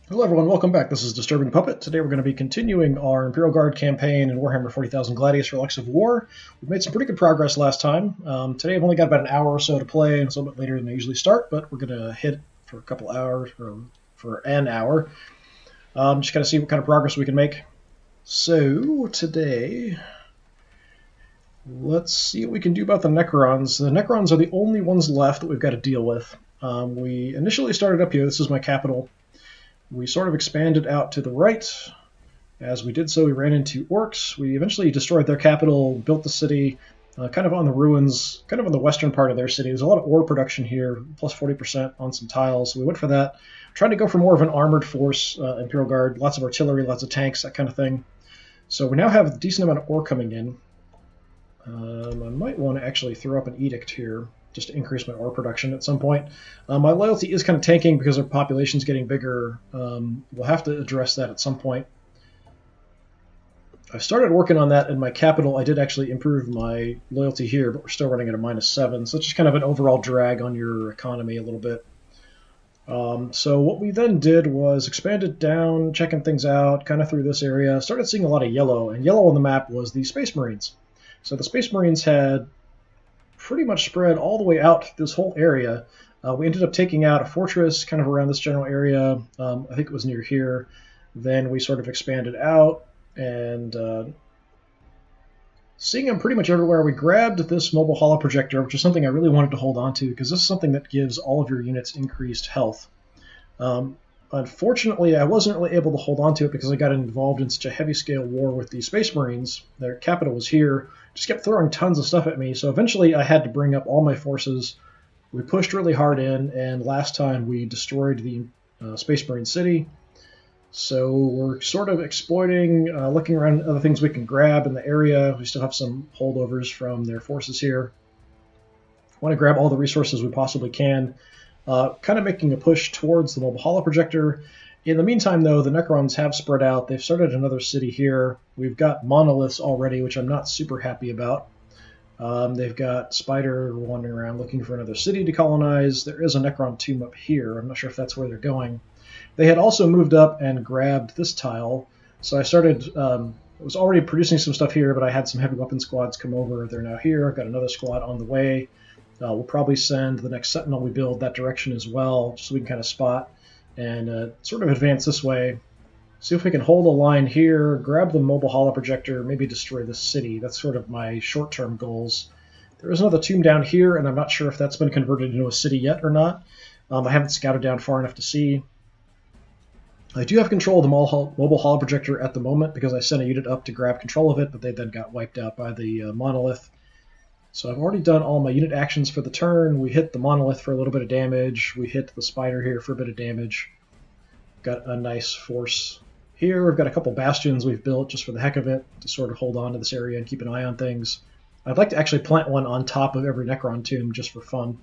Hello everyone, welcome back. This is Disturbing Puppet. Today we're going to be continuing our Imperial Guard campaign in Warhammer 40,000 Gladius Relics of War. We've made some pretty good progress last time. Today I've only got about an hour or so to play, and it's a little bit later than I usually start, but we're going to hit it for a couple hours, or for an hour. Just kind of see what kind of progress we can make. So today, let's see what we can do about the Necrons. The Necrons are the only ones left that we've got to deal with. We initially started up here. This is my capital. We sort of expanded out to the right. As we did so, we ran into orcs. We eventually destroyed their capital, built the city, kind of on the ruins, kind of on the western part of their city. There's a lot of ore production here, plus 40% on some tiles. So we went for that. Trying to go for more of an armored force, Imperial Guard, lots of artillery, lots of tanks, that kind of thing. So we now have a decent amount of ore coming in. I might want to actually throw up an edict here, just to increase my ore production at some point. My loyalty is kind of tanking because our population's getting bigger. We'll have to address that at some point. I started working on that in my capital. I did actually improve my loyalty here, but we're still running at a -7, so it's just kind of an overall drag on your economy a little bit. So what we then did was expanded down, checking things out, kind of through this area. Started seeing a lot of yellow, and yellow on the map was the Space Marines. So the Space Marines had pretty much spread all the way out this whole area. We ended up taking out a fortress kind of around this general area. I think it was near here. Then we sort of expanded out and seeing them pretty much everywhere. We grabbed this mobile holo projector, which is something I really wanted to hold on to because this is something that gives all of your units increased health. Unfortunately, I wasn't really able to hold on to it because I got involved in such a heavy-scale war with the Space Marines. Their capital was here. Just kept throwing tons of stuff at me, so eventually I had to bring up all my forces. We pushed really hard in, and last time we destroyed the Space Marine city. So we're sort of exploiting, looking around at other things we can grab in the area. We still have some holdovers from their forces here. Want to grab all the resources we possibly can. Kind of making a push towards the mobile holo projector. In the meantime, though, the Necrons have spread out. They've started another city here. We've got monoliths already, which I'm not super happy about. They've got Spider wandering around looking for another city to colonize. There is a Necron tomb up here. I'm not sure if that's where they're going. They had also moved up and grabbed this tile. So I started... I was already producing some stuff here, but I had some heavy weapon squads come over. They're now here. I've got another squad on the way. We'll probably send the next Sentinel we build that direction as well, just so we can kind of spot and sort of advance this way. See if we can hold a line here, grab the mobile holo projector, maybe destroy the city. That's sort of my short-term goals. There is another tomb down here, and I'm not sure if that's been converted into a city yet or not. I haven't scouted down far enough to see. I do have control of the mobile holo projector at the moment because I sent a unit up to grab control of it, but they then got wiped out by the monolith. So I've already done all my unit actions for the turn. We hit the monolith for a little bit of damage. We hit the spider here for a bit of damage. Got a nice force here. We've got a couple bastions we've built just for the heck of it to sort of hold on to this area and keep an eye on things. I'd like to actually plant one on top of every Necron tomb just for fun.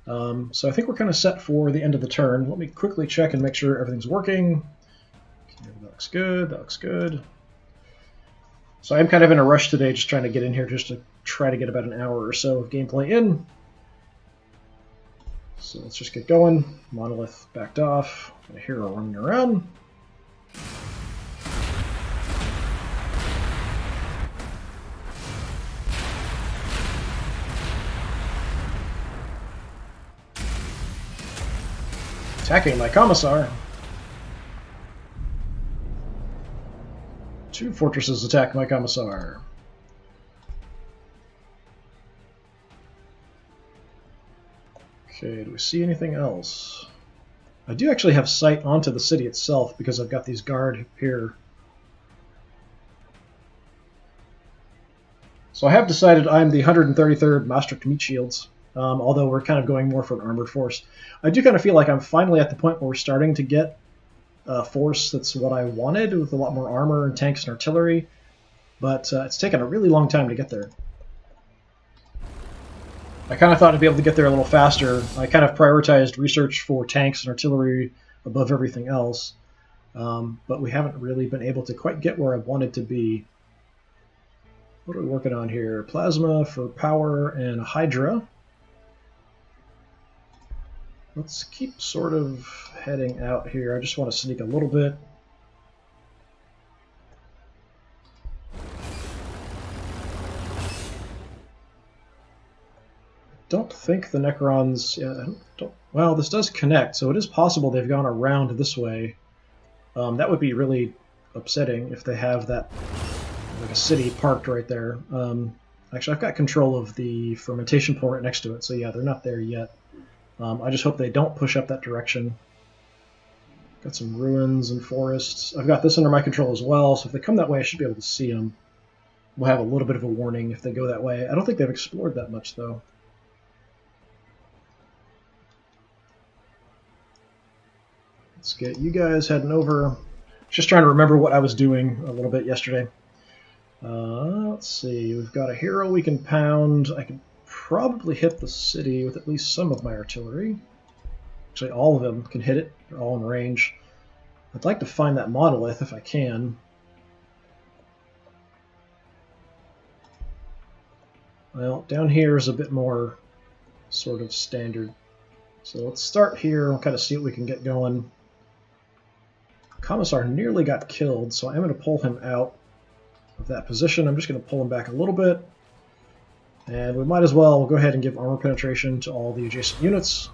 So I think we're kind of set for the end of the turn. Let me quickly check and make sure everything's working. Okay, that looks good. That looks good. So I'm kind of in a rush today, just trying to get in here just to try to get about an hour or so of gameplay in. So let's just get going. Monolith backed off. Got a hero running around. Attacking my commissar. Two fortresses attack my commissar. Okay, do we see anything else? I do actually have sight onto the city itself because I've got these guard here. So I have decided I'm the 133rd Maastricht Meat Shields, although we're kind of going more for an armored force. I do kind of feel like I'm finally at the point where we're starting to get a force that's what I wanted, with a lot more armor and tanks and artillery, but it's taken a really long time to get there. I kind of thought I'd be able to get there a little faster. I kind of prioritized research for tanks and artillery above everything else, but we haven't really been able to quite get where I wanted to be. What are we working on here? Plasma for power and Hydra. Let's keep sort of heading out here. I just want to sneak a little bit. Don't think the Necrons... Yeah, well, this does connect, so it is possible they've gone around this way. That would be really upsetting if they have that, like a city parked right there. Actually, I've got control of the fermentation port right next to it, so yeah, they're not there yet. I just hope they don't push up that direction. Got some ruins and forests. I've got this under my control as well, so if they come that way, I should be able to see them. We'll have a little bit of a warning if they go that way. I don't think they've explored that much, though. Let's get you guys heading over. Just trying to remember what I was doing a little bit yesterday. Let's see. We've got a hero we can pound. I can probably hit the city with at least some of my artillery. Actually, all of them can hit it. They're all in range. I'd like to find that monolith if I can. Well, down here is a bit more sort of standard. So let's start here and kind of see what we can get going. Commissar nearly got killed, so I'm going to pull him out of that position. I'm just going to pull him back a little bit. And we might as well go ahead and give armor penetration to all the adjacent units.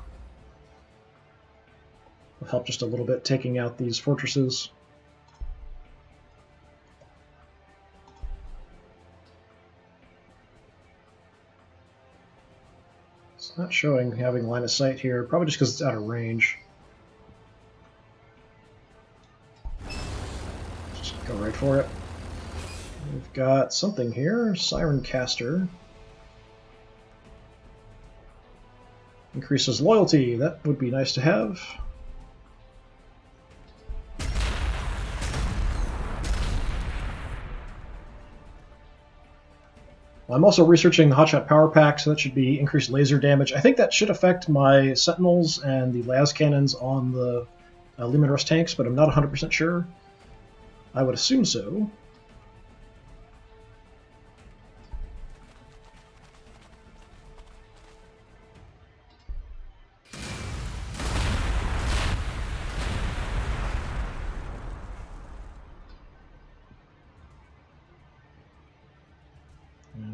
Will help just a little bit taking out these fortresses. It's not showing having line of sight here, probably just because it's out of range. Just go right for it. We've got something here, Siren Caster. Increases loyalty, that would be nice to have. I'm also researching the Hotshot Power Pack, so that should be increased laser damage. I think that should affect my Sentinels and the las cannons on the Leman Russ tanks, but I'm not 100% sure. I would assume so.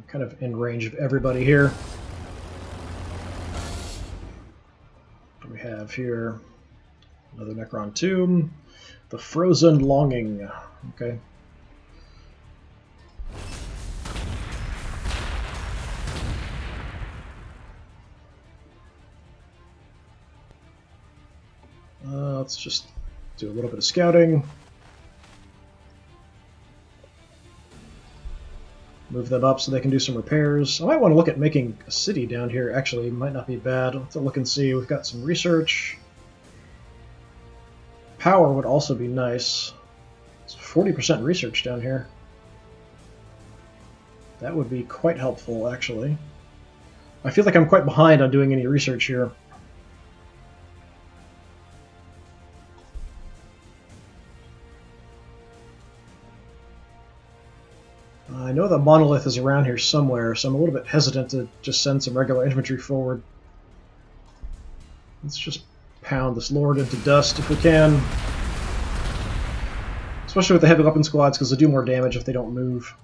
Kind of in range of everybody here. What do we have here? Another Necron tomb. The Frozen Longing. Okay. Let's just do a little bit of scouting. Move them up so they can do some repairs. I might want to look at making a city down here, actually. It might not be bad. Let's look and see. We've got some research. Power would also be nice. It's 40% research down here. That would be quite helpful, actually. I feel like I'm quite behind on doing any research here. I know the monolith is around here somewhere, so I'm a little bit hesitant to just send some regular infantry forward. Let's just pound this lord into dust if we can. Especially with the heavy weapon squads, because they do more damage if they don't move.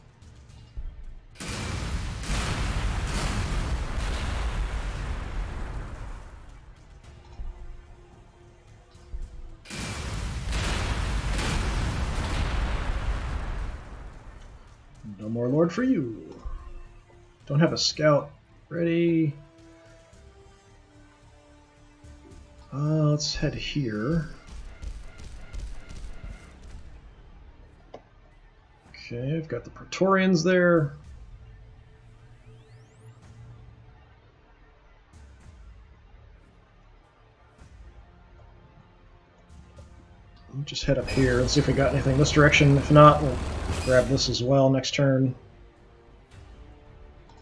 No more lord for you. Don't have a scout ready. Let's head here. Okay, I've got the Praetorians there. We'll just head up here and see if we got anything this direction. If not, we'll grab this as well next turn.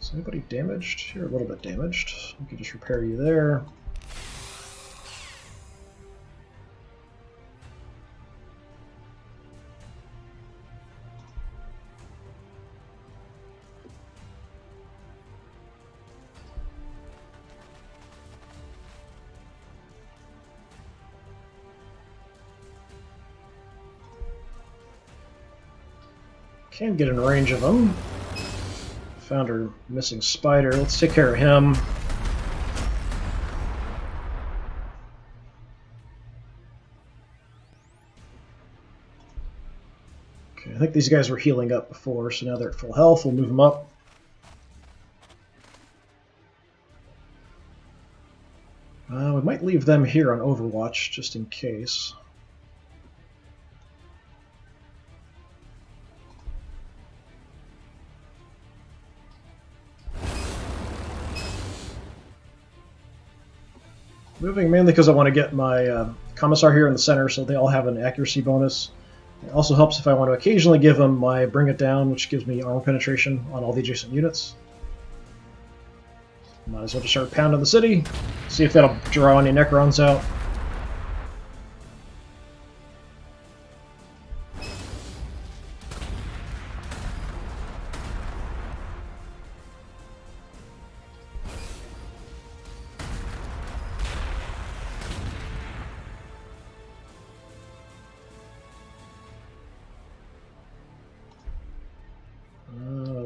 Is anybody damaged? You're a little bit damaged. We can just repair you there. Can get in range of them. Found our missing spider. Let's take care of him. Okay, I think these guys were healing up before, so now they're at full health. We'll move them up. We might leave them here on Overwatch, just in case. Moving mainly because I want to get my Commissar here in the center, so they all have an accuracy bonus. It also helps if I want to occasionally give them my Bring It Down, which gives me armor penetration on all the adjacent units. Might as well just start pounding the city, see if that'll draw any Necrons out.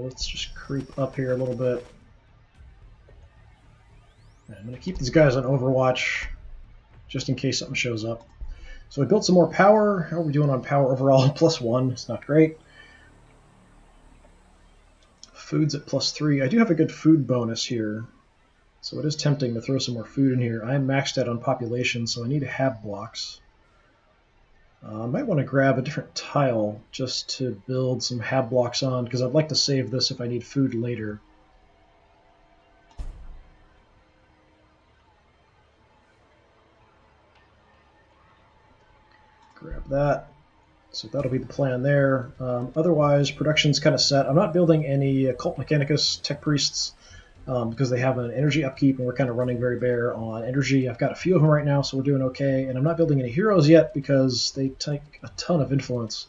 Let's just creep up here a little bit. I'm going to keep these guys on Overwatch, just in case something shows up. So we built some more power. How are we doing on power overall? +1. It's not great. Food's at +3. I do have a good food bonus here, so it is tempting to throw some more food in here. I'm maxed out on population, so I need to have blocks. I might want to grab a different tile just to build some hab blocks on, because I'd like to save this if I need food later. Grab that. So that'll be the plan there. Otherwise, production's kind of set. I'm not building any Cult Mechanicus Tech Priests because they have an energy upkeep and we're kind of running very bare on energy. I've got a few of them right now, so we're doing okay. And I'm not building any heroes yet because they take a ton of influence.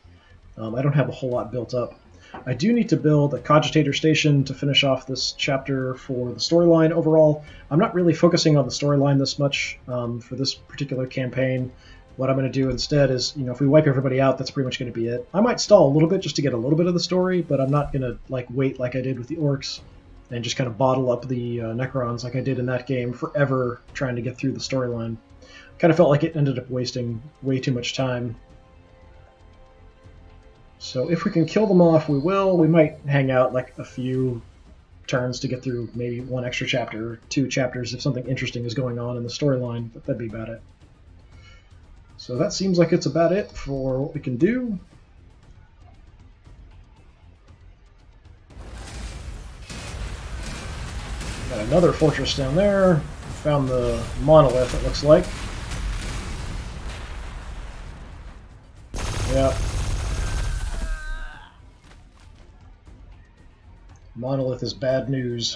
I don't have a whole lot built up. I do need to build a Cogitator Station to finish off this chapter for the storyline overall. I'm not really focusing on the storyline this much for this particular campaign. What I'm going to do instead is, if we wipe everybody out, that's pretty much going to be it. I might stall a little bit just to get a little bit of the story, but I'm not going to wait like I did with the Orcs and just kind of bottle up the Necrons like I did in that game forever trying to get through the storyline. Kind of felt like it ended up wasting way too much time. So if we can kill them off, we will. We might hang out a few turns to get through maybe one extra chapter or 2 chapters if something interesting is going on in the storyline, but that'd be about it. So that seems like it's about it for what we can do. Got another fortress down there. Found the monolith, it looks like. Yeah. Monolith is bad news.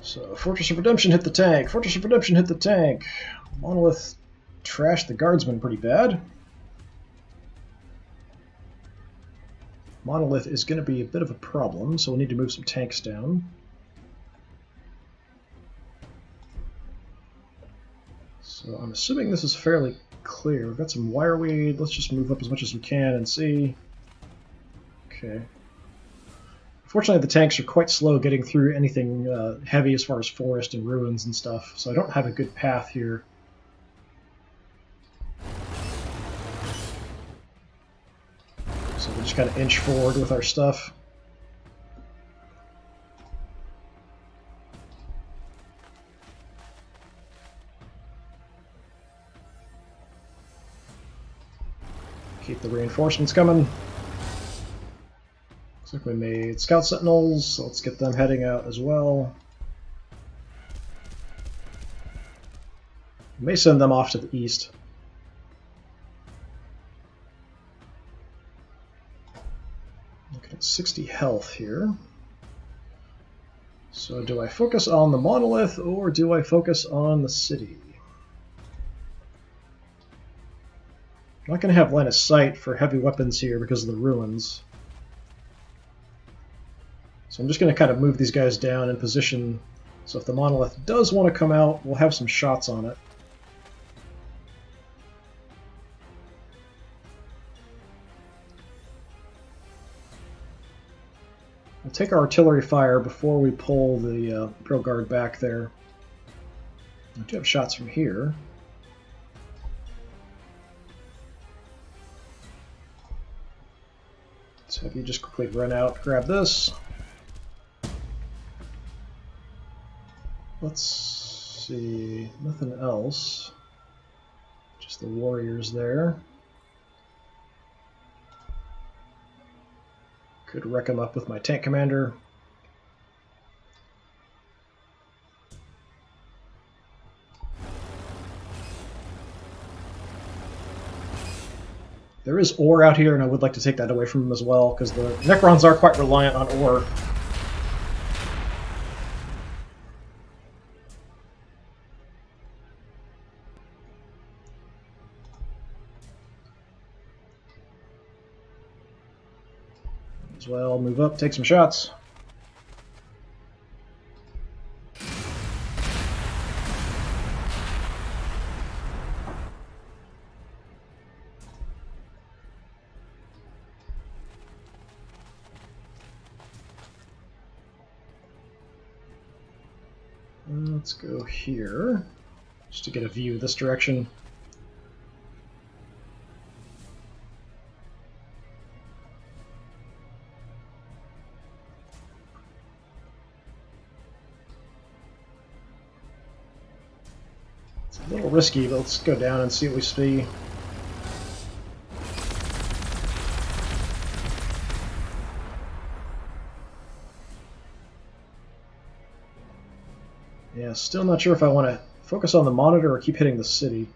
So, Fortress of Redemption hit the tank. Fortress of Redemption hit the tank. Monolith trashed the guardsman pretty bad. Monolith is going to be a bit of a problem, so we'll need to move some tanks down. So I'm assuming this is fairly clear. We've got some wireweed. Let's just move up as much as we can and see. Okay. Fortunately, the tanks are quite slow getting through anything heavy as far as forest and ruins and stuff, so I don't have a good path here. So we'll just kind of inch forward with our stuff. Keep the reinforcements coming. Looks like we made Scout Sentinels, so let's get them heading out as well. We may send them off to the east. Looking at 60 health here. So do I focus on the monolith or do I focus on the city? I'm not going to have line of sight for heavy weapons here because of the ruins. So I'm just going to kind of move these guys down in position, so if the monolith does want to come out, we'll have some shots on it. We'll take our artillery fire before we pull the Imperial Guard back there. I do have shots from here. Let's have you just quickly run out, grab this. Let's see, nothing else. Just the warriors there. Could wreck them up with my tank commander. There is ore out here, and I would like to take that away from him as well, because the Necrons are quite reliant on ore. As well, move up, take some shots. Let's go here, just to get a view this direction. It's a little risky, but let's go down and see what we see. Yeah, still not sure if I want to focus on the monitor or keep hitting the city.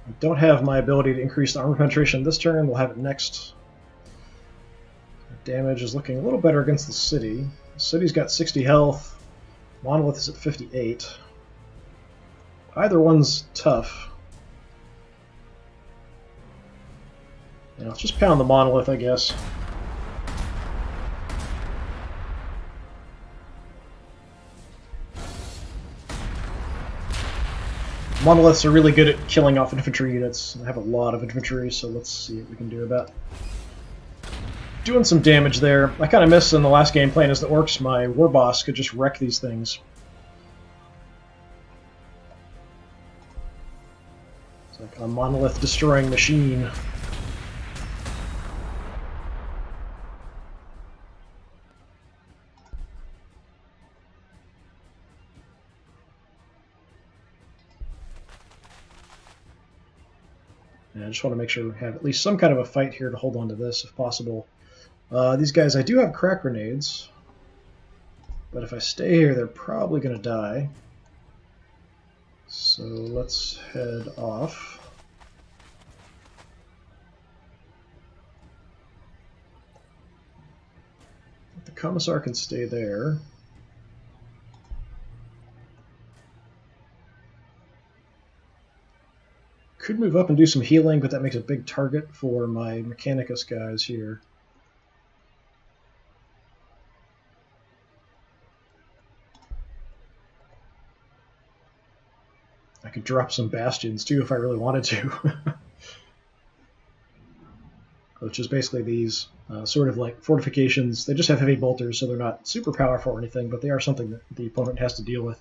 I don't have my ability to increase the armor penetration this turn. We'll have it next. Damage is looking a little better against the city. The city's got 60 health. Monolith is at 58. Either one's tough. Yeah, let's just pound the monolith, I guess. Monoliths are really good at killing off infantry units. I have a lot of infantry, so let's see what we can do about doing some damage there. I kind of missed in the last game playing as the orcs. My war boss could just wreck these things. It's like a monolith destroying machine. And I just want to make sure we have at least some kind of a fight here to hold on to this, if possible. These guys, I do have crack grenades, but if I stay here, they're probably going to die. So let's head off. The Commissar can stay there. Could move up and do some healing, but that makes a big target for my Mechanicus guys here. I could drop some bastions too if I really wanted to. Which is basically these sort of like fortifications. They just have heavy bolters, so they're not super powerful or anything, but they are something that the opponent has to deal with.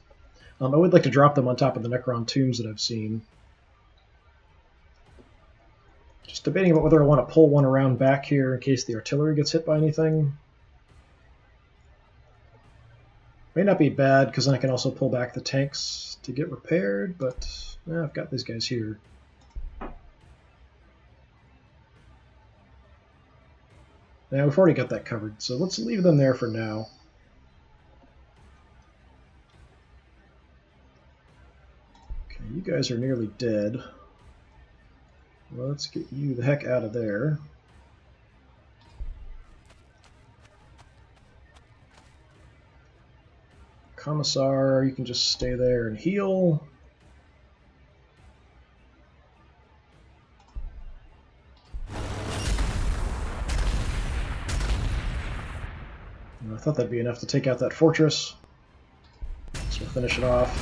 I would like to drop them on top of the Necron tombs that I've seen. Just debating about whether I want to pull one around back here in case the artillery gets hit by anything. May not be bad, because then I can also pull back the tanks to get repaired, but I've got these guys here. Now, we've already got that covered, so let's leave them there for now. Okay, you guys are nearly dead. Let's get you the heck out of there. Commissar, you can just stay there and heal. I thought that'd be enough to take out that fortress. So we'll finish it off.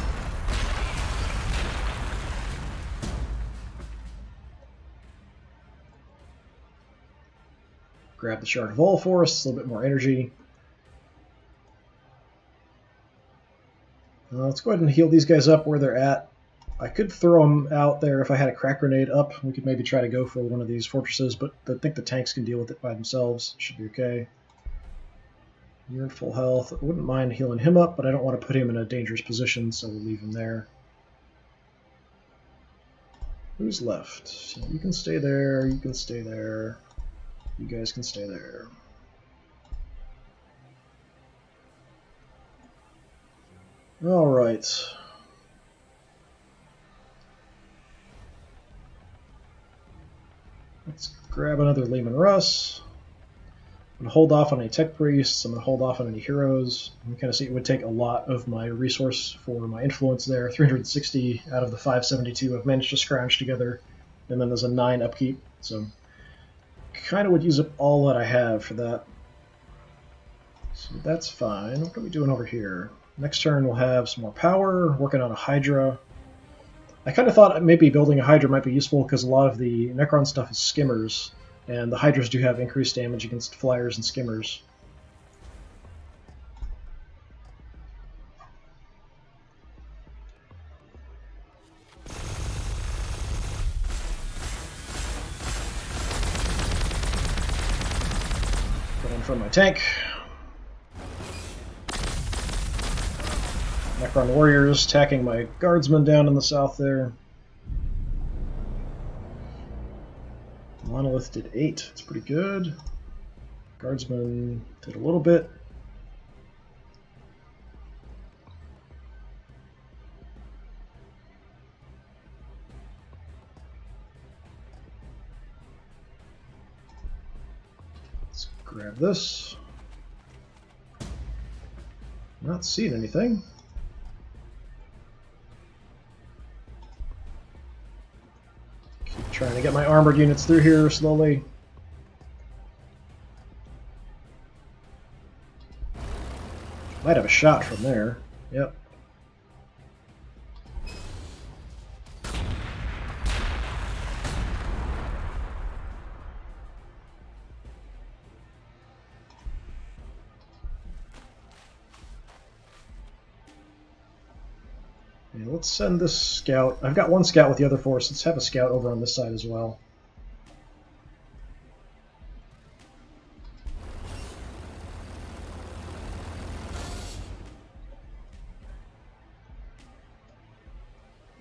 Grab the Shard of All for us, a little bit more energy. Let's go ahead and heal these guys up where they're at. I could throw them out there if I had a crack grenade up. We could maybe try to go for one of these fortresses, but I think the tanks can deal with it by themselves. Should be okay. You're in full health. I wouldn't mind healing him up, but I don't want to put him in a dangerous position, so we'll leave him there. Who's left? You can stay there, you can stay there. You guys can stay there. All right. Let's grab another Lehman Russ. I'm going to hold off on any tech priests. I'm going to hold off on any heroes. You can kind of see it would take a lot of my resource for my influence there. 360 out of the 572 I've managed to scrounge together. And then there's a 9 upkeep. So kind of would use up all that I have for that. So that's fine. What are we doing over here? Next turn we'll have some more power, working on a Hydra. I kind of thought maybe building a Hydra might be useful because a lot of the Necron stuff is skimmers, and the Hydras do have increased damage against flyers and skimmers. Going for my tank. Necron warriors attacking my guardsmen down in the south there. Monolith did 8. It's pretty good. Guardsmen did a little bit. Let's grab this. Not seeing anything. Trying to get my armored units through here slowly. Might have a shot from there. Yep. Let's send this scout. I've got one scout with the other force. Let's have a scout over on this side as well.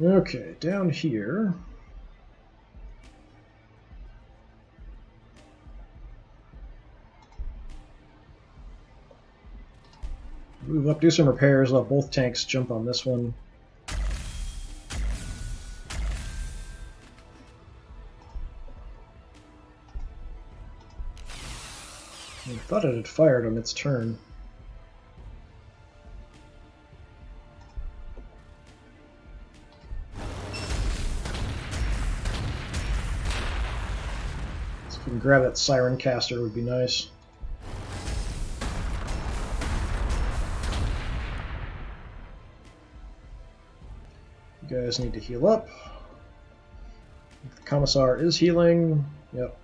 Okay, down here. Move up, do some repairs. I'll have both tanks jump on this one. I thought it had fired on its turn. So if we can grab that Siren Caster, it would be nice. You guys need to heal up. The Commissar is healing. Yep.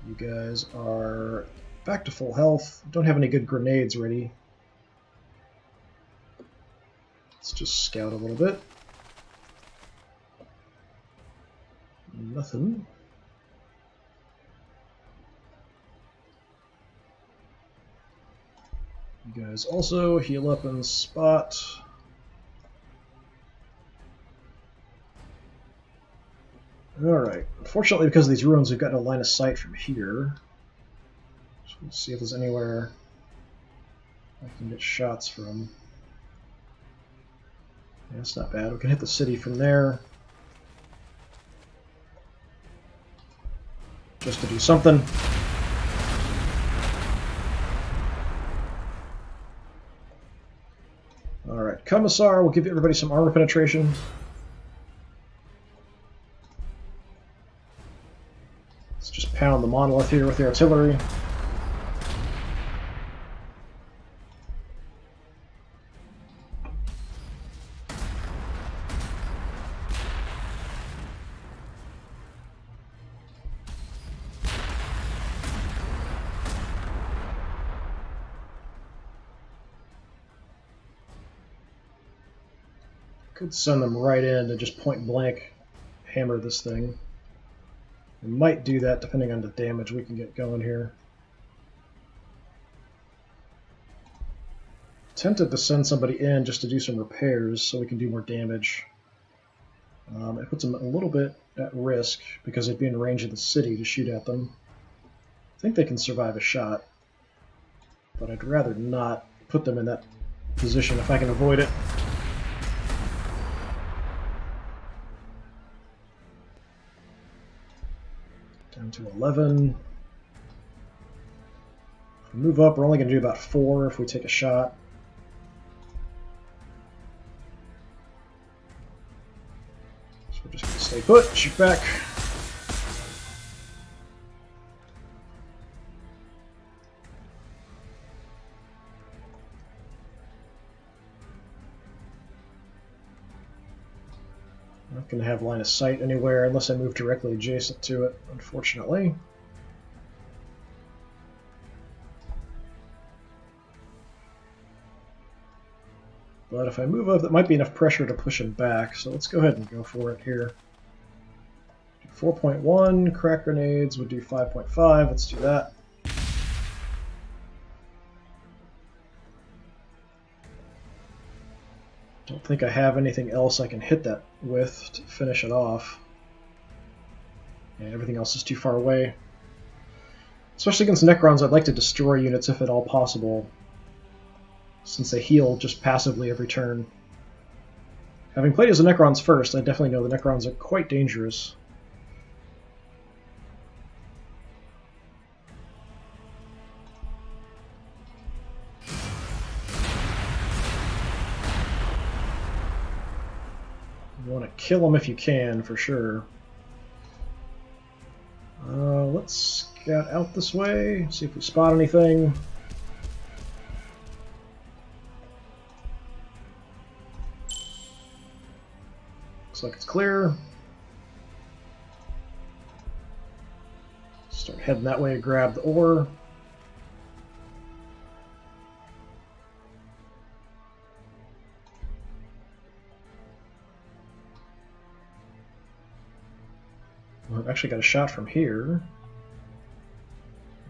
You guys are back to full health. Don't have any good grenades ready. Let's just scout a little bit. Nothing. You guys also heal up and spot. Alright, unfortunately because of these ruins we've got no line of sight from here. So we'll see if there's anywhere I can get shots from. Yeah, that's not bad. We can hit the city from there. Just to do something. Alright, Commissar will give everybody some armor penetration. Just pound the monolith here with the artillery. Could send them right in to just point blank hammer this thing. We might do that depending on the damage we can get going here. Tempted to send somebody in just to do some repairs so we can do more damage. It puts them a little bit at risk because they'd be in range of the city to shoot at them. I think they can survive a shot, but I'd rather not put them in that position if I can avoid it. Down to 11. If we move up, we're only going to do about 4 if we take a shot. So we're just going to stay put, shoot back. I'm not going to have line of sight anywhere unless I move directly adjacent to it, unfortunately. But if I move up, that might be enough pressure to push him back, so let's go ahead and go for it here. 4.1, crack grenades would do 5.5, let's do that. Don't think I have anything else I can hit that with to finish it off. And everything else is too far away. Especially against Necrons, I'd like to destroy units if at all possible, since they heal just passively every turn. Having played as the Necrons first, I definitely know the Necrons are quite dangerous. You want to kill them if you can, for sure. Let's scout out this way, see if we spot anything. Looks like it's clear. Start heading that way to grab the ore. Well, I've actually got a shot from here.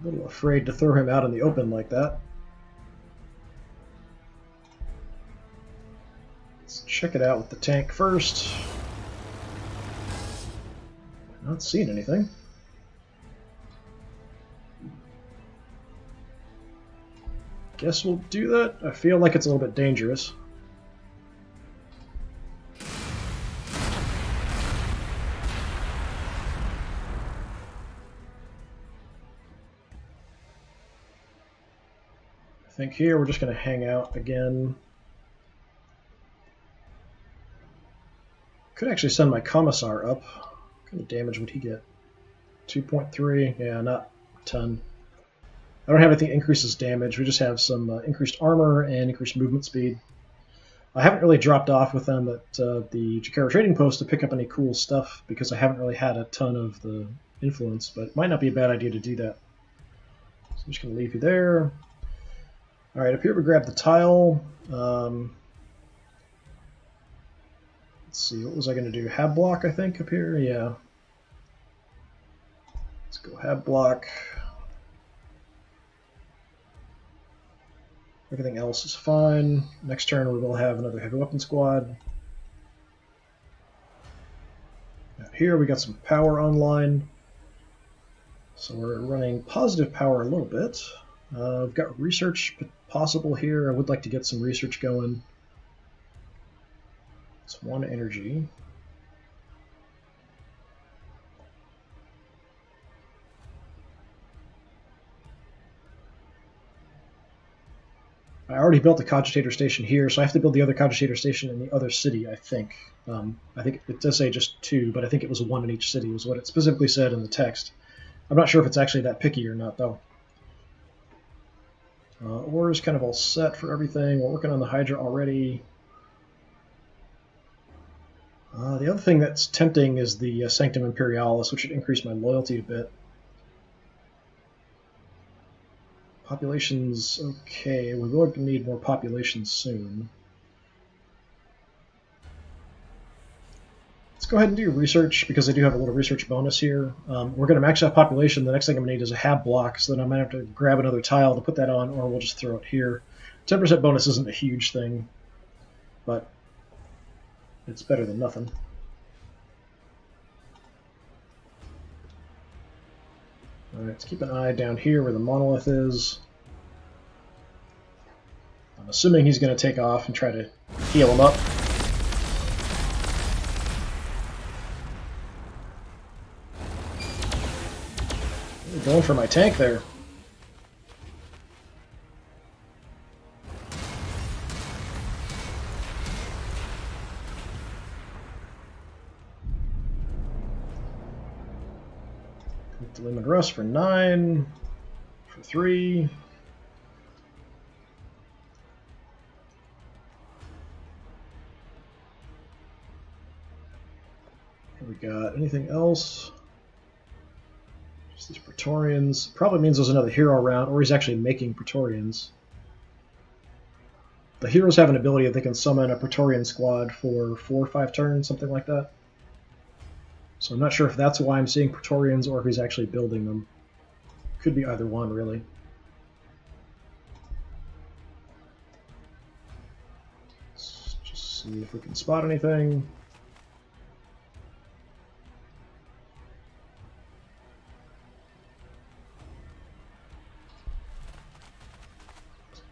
A little afraid to throw him out in the open like that. Let's check it out with the tank first. Not seeing anything. Guess we'll do that. I feel like it's a little bit dangerous. I think here we're just going to hang out again. Could actually send my Commissar up. What kind of damage would he get? 2.3? Yeah, not a ton. I don't have anything that increases damage. We just have some increased armor and increased movement speed. I haven't really dropped off with them at the Jakara Trading Post to pick up any cool stuff because I haven't really had a ton of the influence, but it might not be a bad idea to do that. So I'm just going to leave you there. Alright, up here we grab the tile. Let's see, what was I going to do? Hab block, I think, up here? Yeah. Let's go Hab block. Everything else is fine. Next turn we will have another heavy weapon squad. Out here we got some power online. So we're running positive power a little bit. We've got research possible here. I would like to get some research going. It's 1 energy. I already built the cogitator station here, so I have to build the other cogitator station in the other city, I think. I think it does say just 2, but I think it was 1 in each city, was what it specifically said in the text. I'm not sure if it's actually that picky or not, though. Ore is kind of all set for everything. We're working on the Hydra already. The other thing that's tempting is the Sanctum Imperialis, which would increase my loyalty a bit. Population's okay. We will need more population soon. go ahead and do research, because I do have a little research bonus here. We're going to max out population. The next thing I'm going to need is a hab block, so then I might have to grab another tile to put that on, or we'll just throw it here. 10% bonus isn't a huge thing, but it's better than nothing. Alright, let's keep an eye down here where the monolith is. I'm assuming he's going to take off and try to heal him up. Going for my tank there. Limit Rust for 9, for 3. Here we got anything else? Just these Praetorians. Probably means there's another hero around, or he's actually making Praetorians. The heroes have an ability that they can summon a Praetorian squad for 4 or 5 turns, something like that. So I'm not sure if that's why I'm seeing Praetorians or if he's actually building them. Could be either one, really. Let's just see if we can spot anything.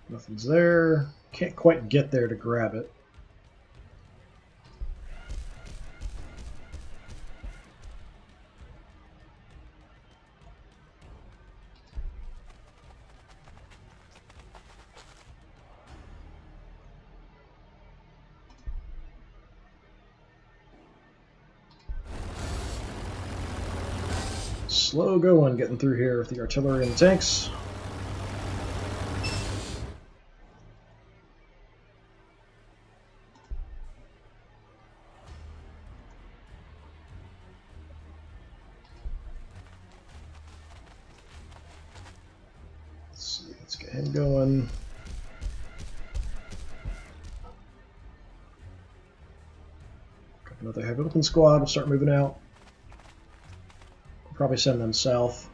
Nothing's there. Can't quite get there to grab it. Slow going getting through here with the artillery and the tanks. Let's see, let's get him going. Got another heavy weapon squad, we'll start moving out. Probably send them south.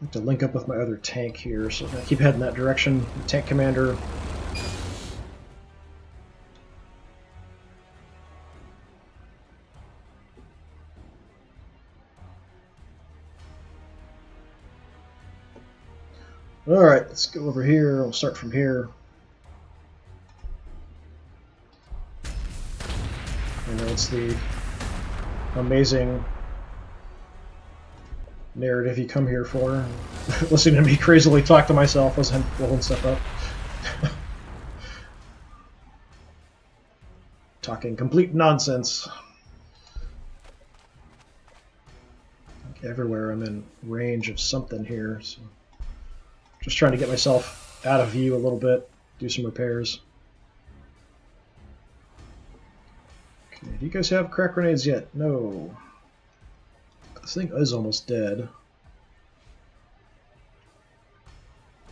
I have to link up with my other tank here, so I keep heading that direction. The tank commander. Alright, let's go over here. We'll start from here. I know it's the amazing narrative you come here for. Listening to me crazily talk to myself as I'm blowing stuff up. Talking complete nonsense. Like everywhere I'm in range of something here, so just trying to get myself out of view a little bit, do some repairs. Okay, do you guys have crack grenades yet? No. This thing is almost dead.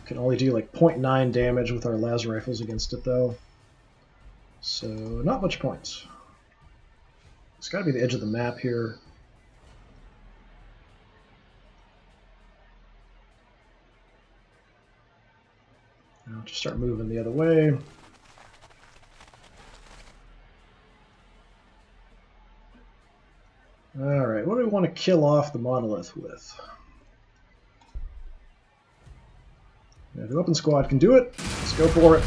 Can only do like 0.9 damage with our las rifles against it though. So not much points. It's got to be the edge of the map here. I'll just start moving the other way. Alright, what do we want to kill off the monolith with? Yeah, the weapon squad can do it. Let's go for it.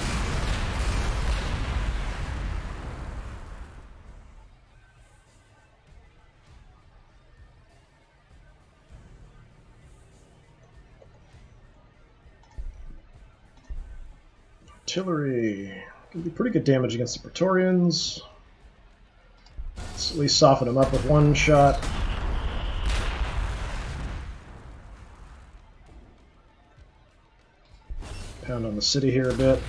Artillery can do pretty good damage against the Praetorians. Let's at least soften them up with one shot. Pound on the city here a bit.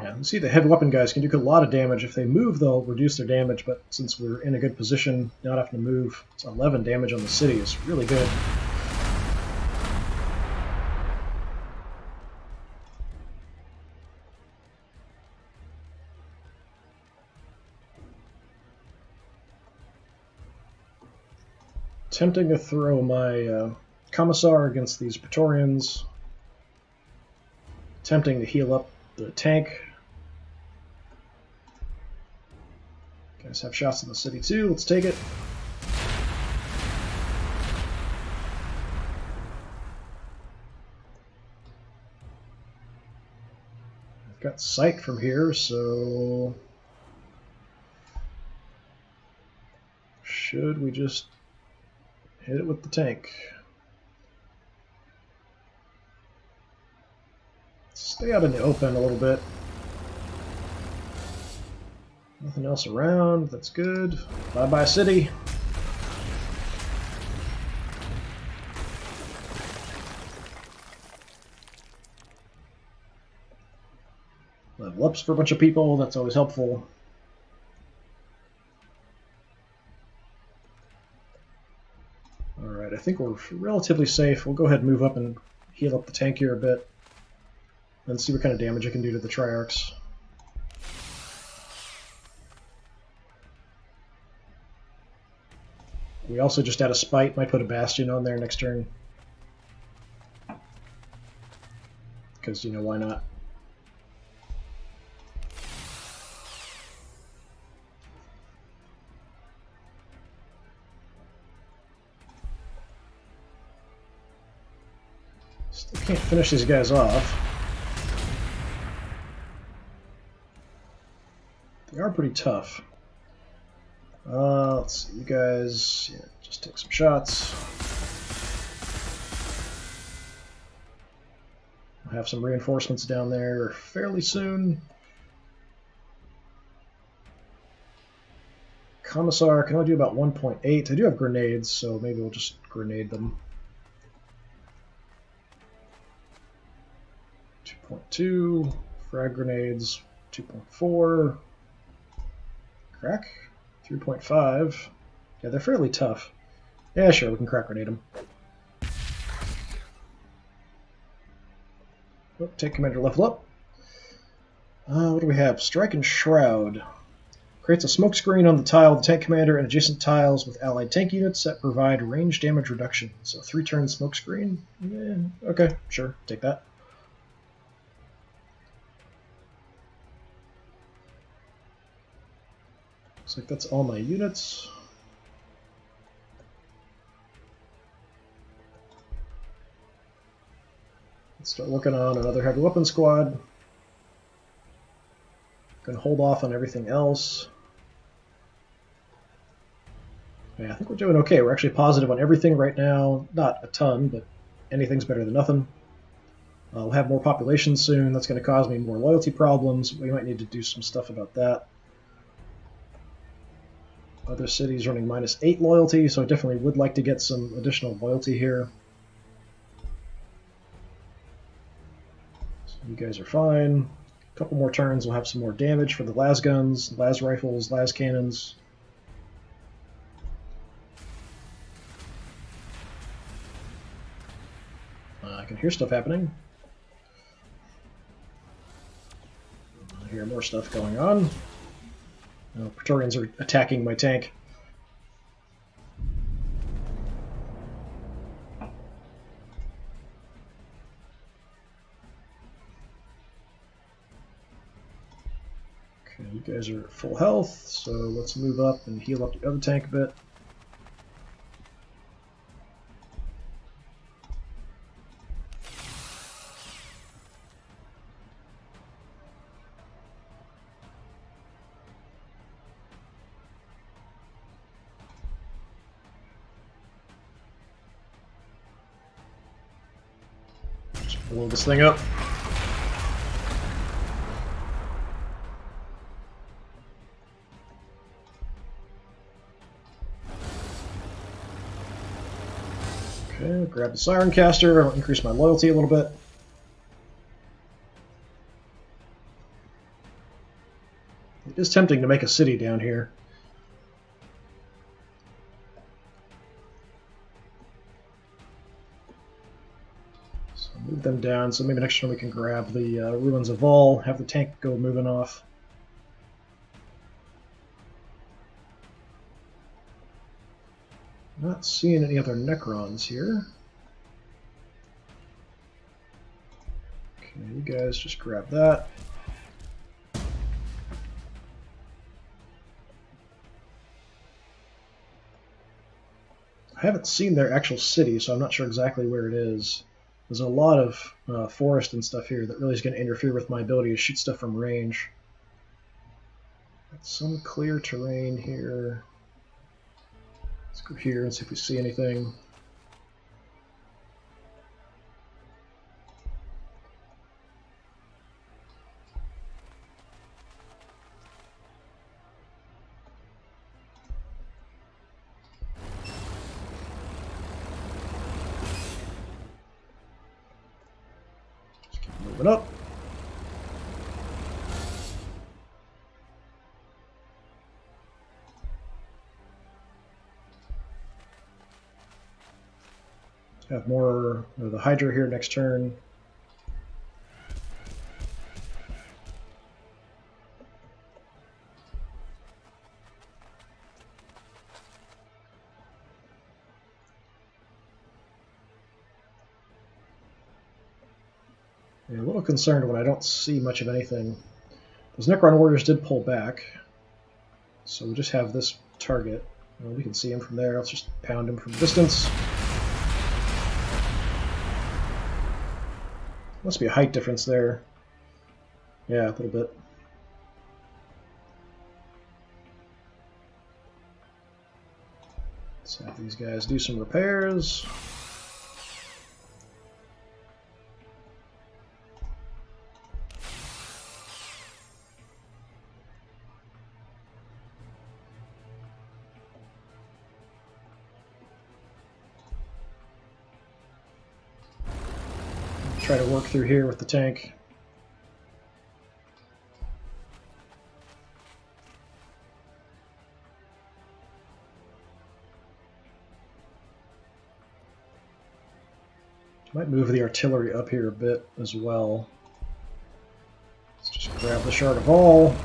Yeah, you see the heavy weapon guys can do a lot of damage. If they move, they'll reduce their damage, but since we're in a good position, not having to move, it's 11 damage on the city is really good. Tempting to throw my Commissar against these Praetorians. Tempting to heal up the tank. Guys have shots in the city too. Let's take it. I've got sight from here, so should we just hit it with the tank? Stay out in the open a little bit. Nothing else around. That's good. Bye-bye, city. Level ups for a bunch of people. That's always helpful. Alright, I think we're relatively safe. We'll go ahead and move up and heal up the tank here a bit. And see what kind of damage I can do to the Triarchs. We also just out of spite might put a Bastion on there next turn. Because, you know, why not? Still can't finish these guys off. They are pretty tough. Let's see, you guys, yeah, just take some shots. I'll have some reinforcements down there fairly soon. Commissar can only do about 1.8. I do have grenades, so maybe we'll just grenade them. 2.2, frag grenades, 2.4, crack. 3.5. Yeah, they're fairly tough. Yeah, sure, we can crack grenade them. Oh, take commander level up. What do we have? Strike and Shroud. Creates a smoke screen on the tile of the tank commander and adjacent tiles with allied tank units that provide range damage reduction. So 3-turn smoke screen? Yeah, okay, sure, take that. Looks like that's all my units. Let's start working on another heavy weapon squad. Gonna hold off on everything else. Yeah, I think we're doing okay. We're actually positive on everything right now. Not a ton, but anything's better than nothing. We'll have more population soon. That's going to cause me more loyalty problems. We might need to do some stuff about that. Other cities running -8 loyalty, so I definitely would like to get some additional loyalty here. So you guys are fine. A couple more turns, we'll have some more damage for the las guns, las rifles, las cannons. I can hear stuff happening. I hear more stuff going on. Oh, Praetorians are attacking my tank. Okay, you guys are at full health, so let's move up and heal up the other tank a bit. Blow this thing up. Okay, grab the Siren Caster. I'll increase my loyalty a little bit. It is tempting to make a city down here. So move them down, so maybe next time we can grab the Ruins of Vol, have the tank go moving off. Not seeing any other Necrons here. Okay, you guys just grab that. I haven't seen their actual city, so I'm not sure exactly where it is. There's a lot of forest and stuff here that really is going to interfere with my ability to shoot stuff from range. Got some clear terrain here. Let's go here and see if we see anything. Just keep moving up. Have more of the Hydra here next turn. I'm a little concerned when I don't see much of anything. Those Necron Warriors did pull back, so we just have this target. Well, we can see him from there. Let's just pound him from distance. Must be a height difference there. Yeah, a little bit. Let's have these guys do some repairs. Try to work through here with the tank. Might move the artillery up here a bit as well. Let's just grab the Shard of All.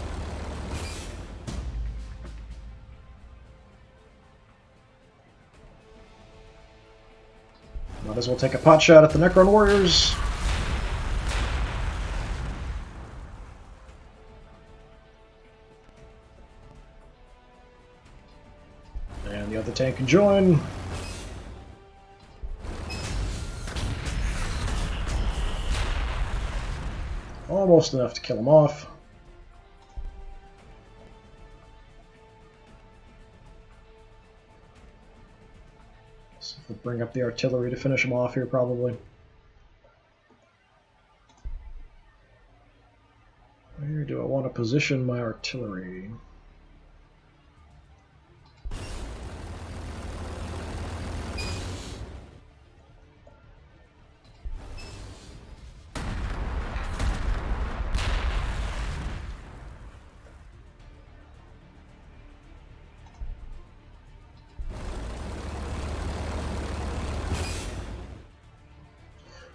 Might as well take a pot shot at the Necron Warriors. And the other tank can join. Almost enough to kill him off. So we'll bring up the artillery to finish him off here, probably. Where do I want to position my artillery?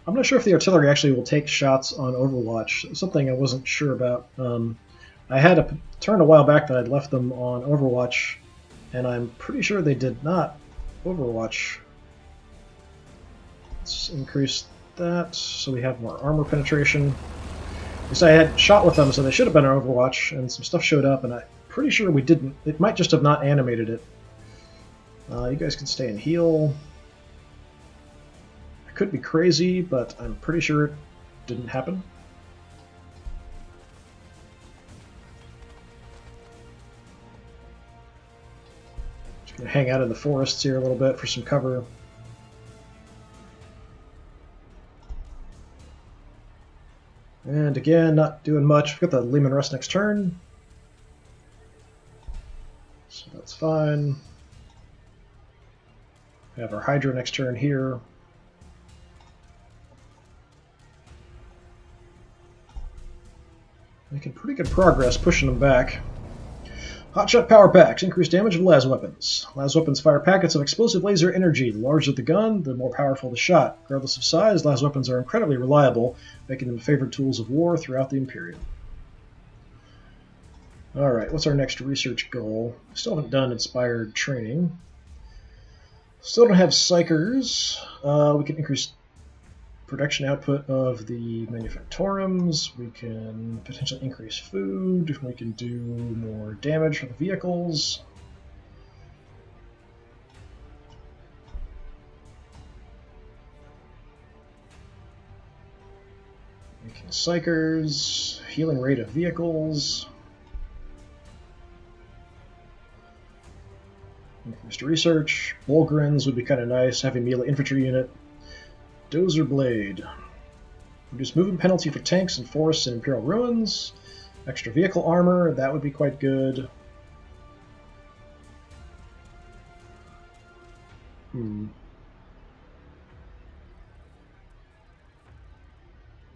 I'm not sure if the artillery actually will take shots on Overwatch. Something I wasn't sure about. I had a turn a while back that I'd left them on Overwatch, and I'm pretty sure they did not Overwatch. Let's increase that so we have more armor penetration. Because I had shot with them, so they should have been on Overwatch, and some stuff showed up, and I'm pretty sure we didn't. It might just have not animated it. You guys can stay and heal. Could be crazy, but I'm pretty sure it didn't happen. Just gonna hang out in the forests here a little bit for some cover. And again, not doing much. We've got the Lehman Russ next turn, so that's fine. We have our Hydra next turn here. Making pretty good progress pushing them back. Hotshot power packs. Increase damage of las weapons. Las weapons fire packets of explosive laser energy. The larger the gun, the more powerful the shot. Regardless of size, las weapons are incredibly reliable, making them favored tools of war throughout the Imperium. Alright, what's our next research goal? Still haven't done inspired training. Still don't have psychers. We can increase production output of the manufactorums. We can potentially increase food. We can do more damage for the vehicles. Making psychers. Healing rate of vehicles. Increased research. Bulgrins would be kind of nice. Heavy melee infantry unit. Dozer Blade. Reduce movement penalty for tanks and forests in Imperial Ruins. Extra vehicle armor. That would be quite good.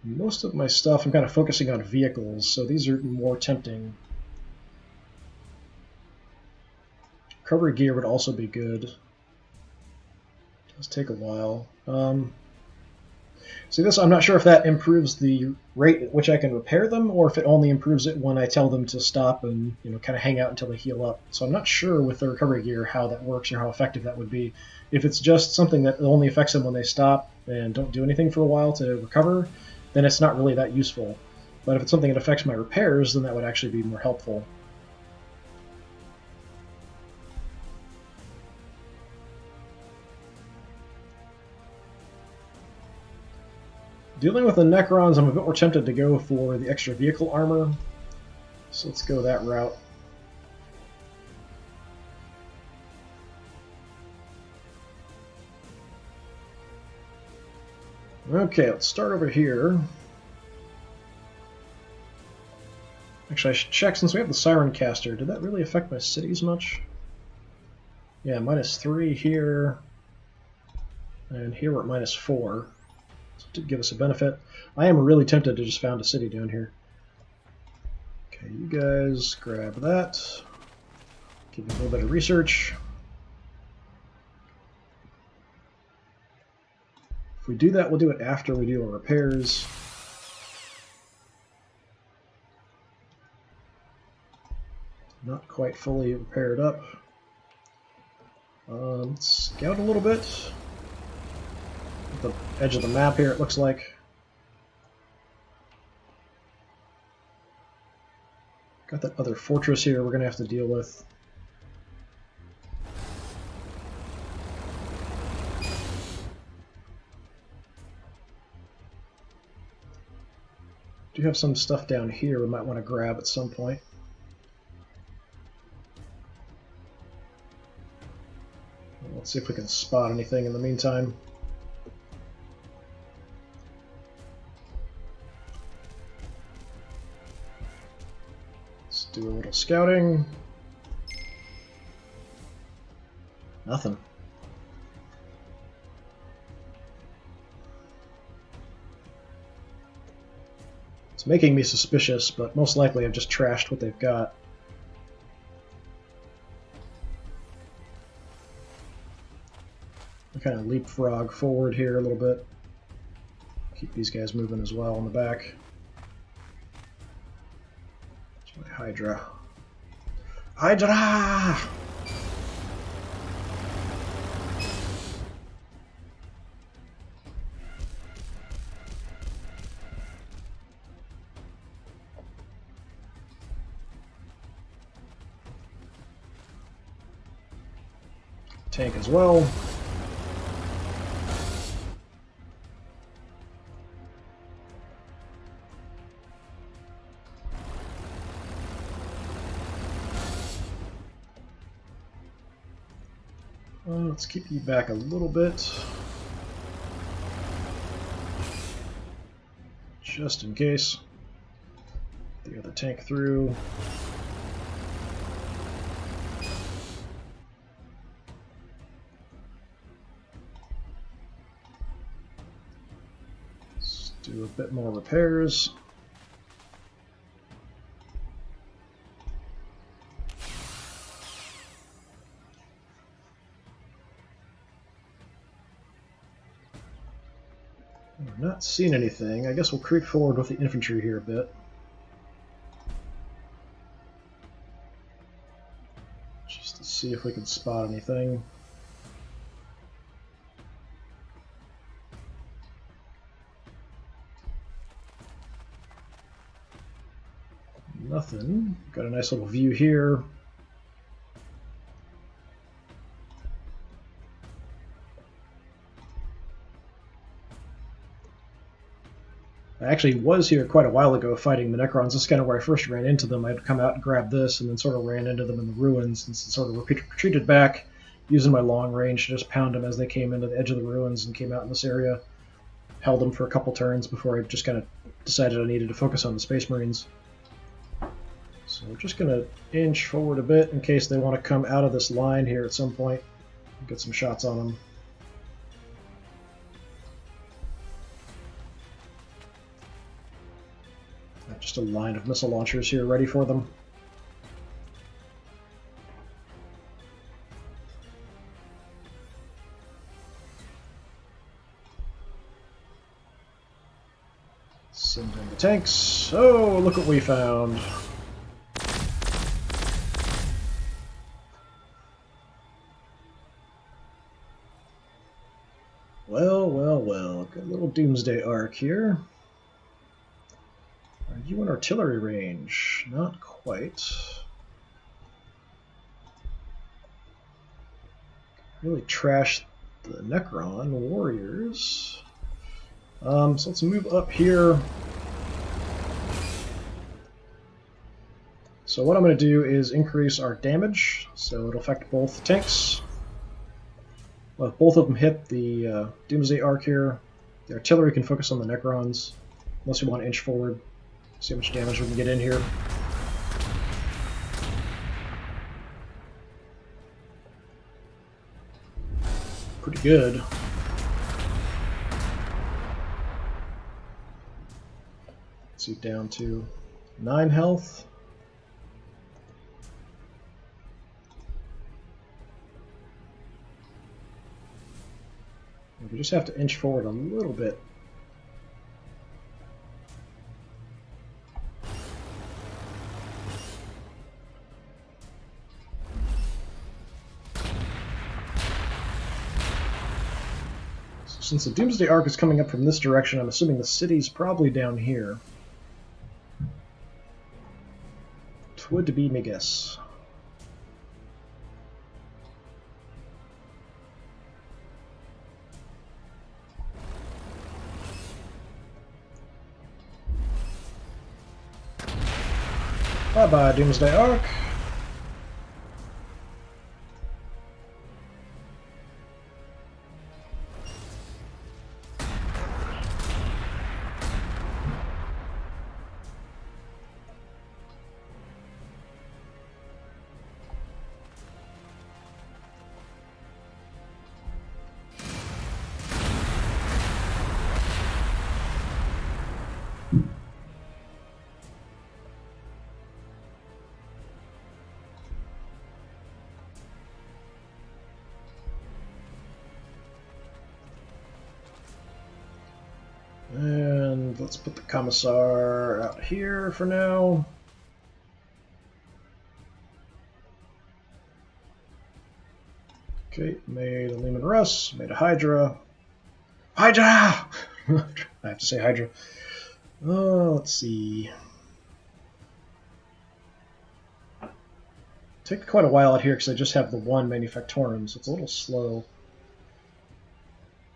Most of my stuff I'm kind of focusing on vehicles, so these are more tempting. Recovery gear would also be good. It does take a while. See this, I'm not sure if that improves the rate at which I can repair them, or if it only improves it when I tell them to stop and kind of hang out until they heal up. So I'm not sure with the recovery gear how that works or how effective that would be. If it's just something that only affects them when they stop and don't do anything for a while to recover, then it's not really that useful. But if it's something that affects my repairs, then that would actually be more helpful. Dealing with the Necrons, I'm a bit more tempted to go for the extra vehicle armor. So let's go that route. Okay, let's start over here. Actually, I should check, since we have the Siren Caster, did that really affect my cities much? Yeah, -3 here. And here we're at -4. So it did give us a benefit. I am really tempted to just found a city down here. Okay, you guys grab that. Give me a little bit of research. If we do that, we'll do it after we do our repairs. Not quite fully repaired up. Let's scout a little bit. At the edge of the map here, it looks like. Got that other fortress here we're going to have to deal with. Do have some stuff down here we might want to grab at some point. Let's see if we can spot anything in the meantime. Let's do a little scouting. Nothing. It's making me suspicious, but most likely I've just trashed what they've got. I kind of leapfrog forward here a little bit. Keep these guys moving as well in the back. It's my Hydra. Hydra! Tank as well. Let's keep you back a little bit, just in case. The other tank through. Let's do a bit more repairs. I'm not seeing anything. I guess we'll creep forward with the infantry here a bit. Just to see if we can spot anything. Nothing. Got a nice little view here. I actually was here quite a while ago fighting the Necrons. This is kind of where I first ran into them. I'd come out and grab this and then sort of ran into them in the ruins and sort of retreated back using my long range to just pound them as they came into the edge of the ruins and came out in this area. Held them for a couple turns before I just kind of decided I needed to focus on the Space Marines. So we're just going to inch forward a bit in case they want to come out of this line here at some point. Get some shots on them. Just a line of missile launchers here ready for them. Send in the tanks. Oh, look what we found. Well, well, well. Got a little Doomsday Arc here. Are you in artillery range? Not quite. Really trash the Necron warriors. So let's move up here. So what I'm going to do is increase our damage, so it'll affect both tanks. Well, if both of them hit the Doomsday Arc here, the artillery can focus on the Necrons, unless we want to inch forward. See how much damage we can get in here. Pretty good. Let's see, down to 9 health. We just have to inch forward a little bit. Since the Doomsday Arc is coming up from this direction, I'm assuming the city's probably down here. Twould be my guess. Bye-bye, Doomsday Arc. And let's put the Commissar out here for now. Okay, made a Lehman Russ, made a Hydra. Hydra! I have to say Hydra. Oh, let's see. Take quite a while out here because I just have the one Manufactorum, so it's a little slow.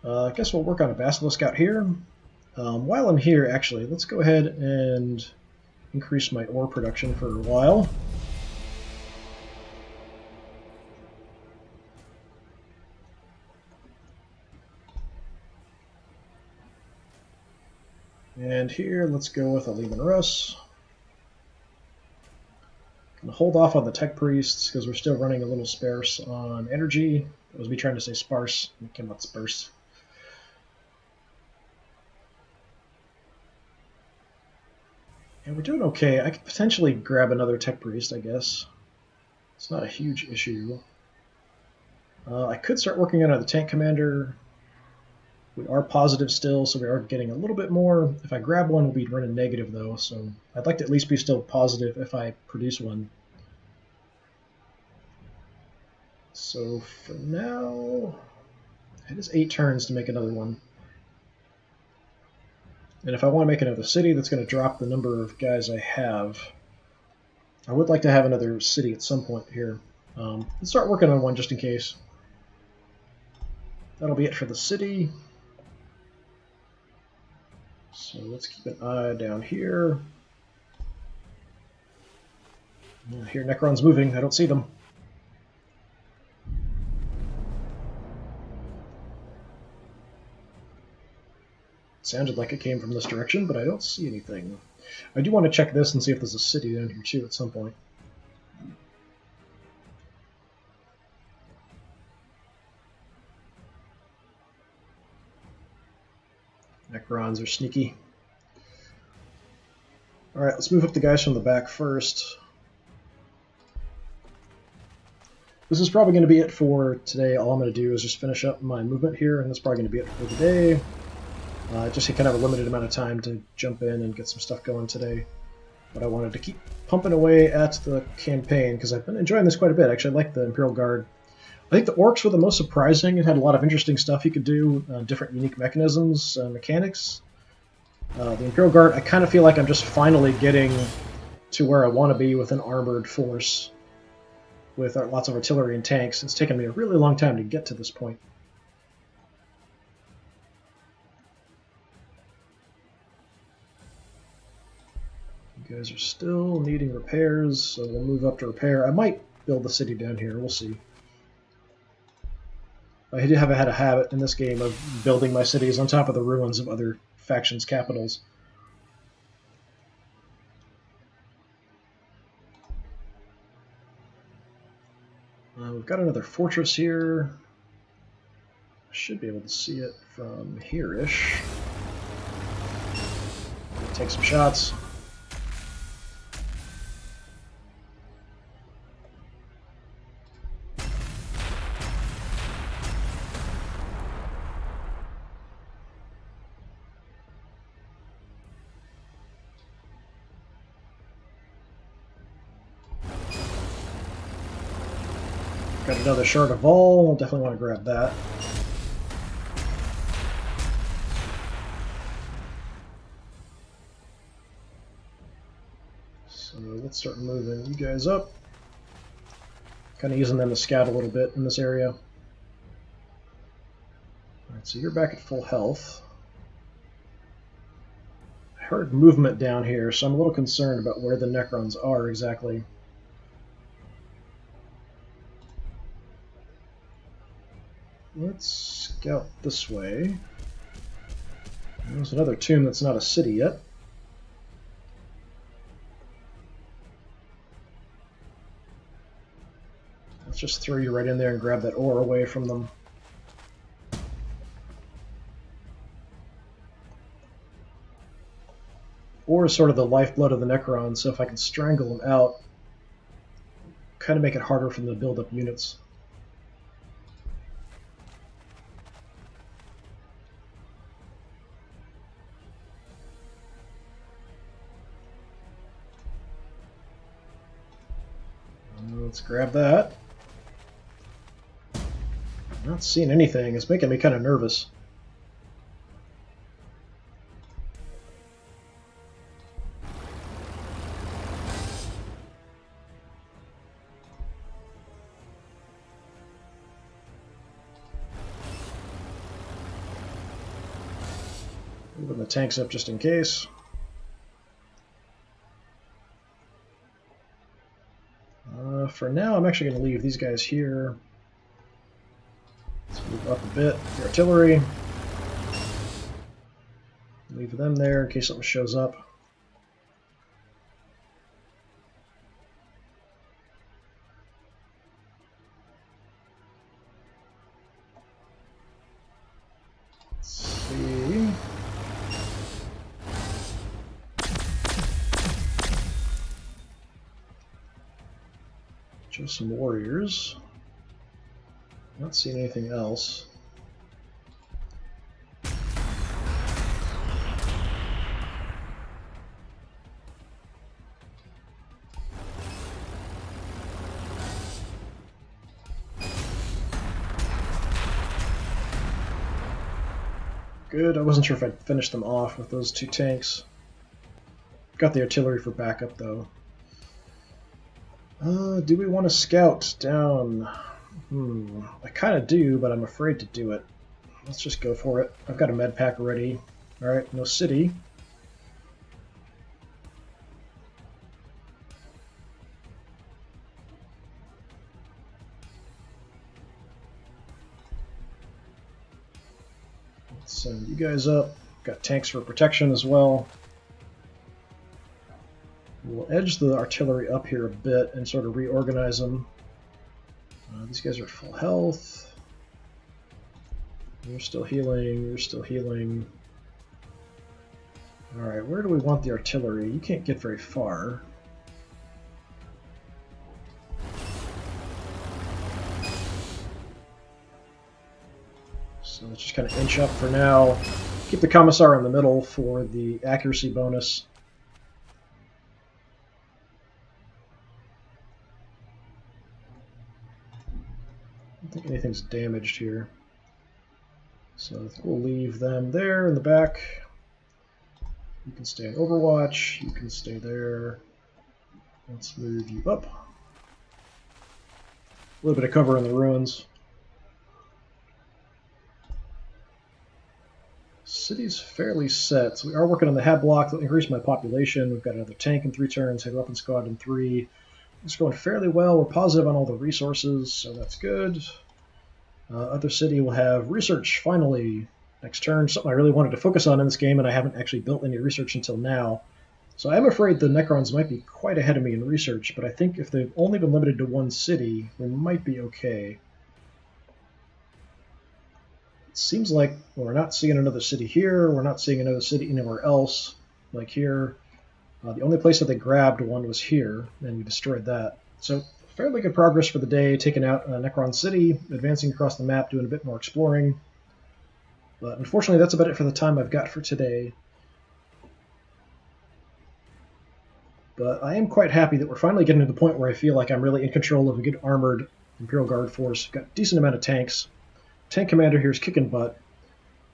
I guess we'll work on a Basilisk out here. While I'm here, actually, let's go ahead and increase my ore production for a while. And here, let's go with a Lehman Russ. Gonna hold off on the Tech Priests because we're still running a little sparse on energy. That was me trying to say sparse. It came out sparse. And we're doing okay. I could potentially grab another Tech Priest, I guess. It's not a huge issue. I could start working on the Tank Commander. We are positive still, so we are getting a little bit more. If I grab one, we'll be running negative, though, so I'd like to at least be still positive if I produce one. So for now, it is 8 turns to make another one. And if I want to make another city, that's going to drop the number of guys I have. I would like to have another city at some point here. Let's start working on one just in case. That'll be it for the city. So let's keep an eye down here. Here, Necron's moving. I don't see them. It sounded like it came from this direction, but I don't see anything. I do want to check this and see if there's a city down here too at some point. Necrons are sneaky. Alright, let's move up the guys from the back first. This is probably going to be it for today. All I'm going to do is just finish up my movement here, and that's probably going to be it for today. Just kind of a limited amount of time to jump in and get some stuff going today. But I wanted to keep pumping away at the campaign, because I've been enjoying this quite a bit. Actually, I like the Imperial Guard. I think the orcs were the most surprising. It had a lot of interesting stuff you could do, different unique mechanisms, mechanics. The Imperial Guard, I kind of feel like I'm just finally getting to where I want to be with an armored force with lots of artillery and tanks. It's taken me a really long time to get to this point. You guys are still needing repairs, so we'll move up to repair. I might build the city down here. We'll see. I have had a habit in this game of building my cities on top of the ruins of other factions' capitals. We've got another fortress here. I should be able to see it from here-ish. Take some shots. Got another Shard of Vol. Definitely want to grab that. So let's start moving you guys up. Kind of using them to scout a little bit in this area. Alright, so you're back at full health. I heard movement down here, so I'm a little concerned about where the Necrons are exactly. Let's scout this way. There's another tomb that's not a city yet. Let's just throw you right in there and grab that ore away from them. Ore is sort of the lifeblood of the Necrons, so if I can strangle them out, kind of make it harder for them to build up units. Let's grab that. I'm not seeing anything. It's making me kind of nervous. Moving the tanks up just in case. For now, I'm actually going to leave these guys here. Let's move up a bit. The artillery. Leave them there in case something shows up. Let's see. Just some warriors. Not seeing anything else. Good. I wasn't sure if I'd finish them off with those 2 tanks. Got the artillery for backup, though. Do we want to scout down? I kind of do, but I'm afraid to do it. Let's just go for it. I've got a med pack already. Alright, no city. Let's send you guys up. Got tanks for protection as well. We'll edge the artillery up here a bit and sort of reorganize them. These guys are full health. You're still healing, you're still healing. Alright, where do we want the artillery? You can't get very far. So let's just kind of inch up for now. Keep the Commissar in the middle for the accuracy bonus. I don't think anything's damaged here. So I think we'll leave them there in the back. You can stay in Overwatch, you can stay there. Let's move you up. A little bit of cover in the ruins. City's fairly set, so we are working on the head block to increase my population. We've got another tank in 3 turns, heavy weapon squad in 3. It's going fairly well. We're positive on all the resources, so that's good. Other city will have research finally next turn, something I really wanted to focus on in this game, and I haven't actually built any research until now. So I'm afraid the Necrons might be quite ahead of me in research, but I think if they've only been limited to 1 city, we might be okay. It seems like we're not seeing another city here, we're not seeing another city anywhere else, like here. The only place that they grabbed one was here, and we destroyed that. So fairly good progress for the day, taking out Necron City, advancing across the map, doing a bit more exploring. But unfortunately, that's about it for the time I've got for today. But I am quite happy that we're finally getting to the point where I feel like I'm really in control of a good armored Imperial Guard force. Got a decent amount of tanks. Tank commander here is kicking butt.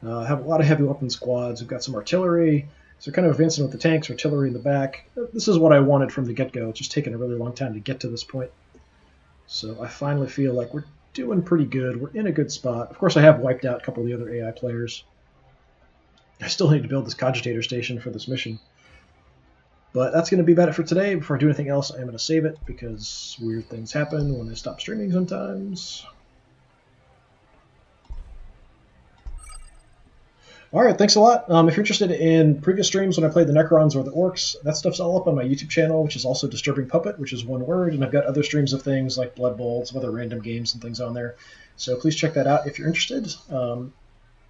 Have a lot of heavy weapon squads. We've got some artillery. So kind of advancing with the tanks, artillery in the back. This is what I wanted from the get-go. It's just taken a really long time to get to this point. So I finally feel like we're doing pretty good. We're in a good spot. Of course, I have wiped out a couple of the other AI players. I still need to build this cogitator station for this mission. But that's going to be about it for today. Before I do anything else, I'm going to save it because weird things happen when I stop streaming sometimes. Alright, thanks a lot. If you're interested in previous streams when I played the Necrons or the Orcs, that stuff's all up on my YouTube channel, which is also DisturbingPuppet, which is one word, and I've got other streams of things like Blood Bowl, some other random games and things on there. So please check that out if you're interested.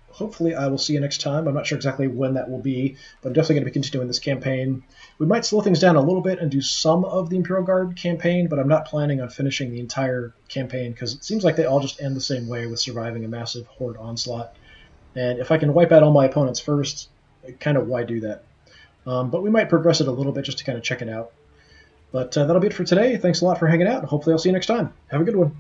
Hopefully I will see you next time. I'm not sure exactly when that will be, but I'm definitely going to be continuing this campaign. We might slow things down a little bit and do some of the Imperial Guard campaign, but I'm not planning on finishing the entire campaign because it seems like they all just end the same way with surviving a massive horde onslaught. And if I can wipe out all my opponents first, kind of why do that? But we might progress it a little bit just to kind of check it out. But that'll be it for today. Thanks a lot for hanging out. Hopefully I'll see you next time. Have a good one.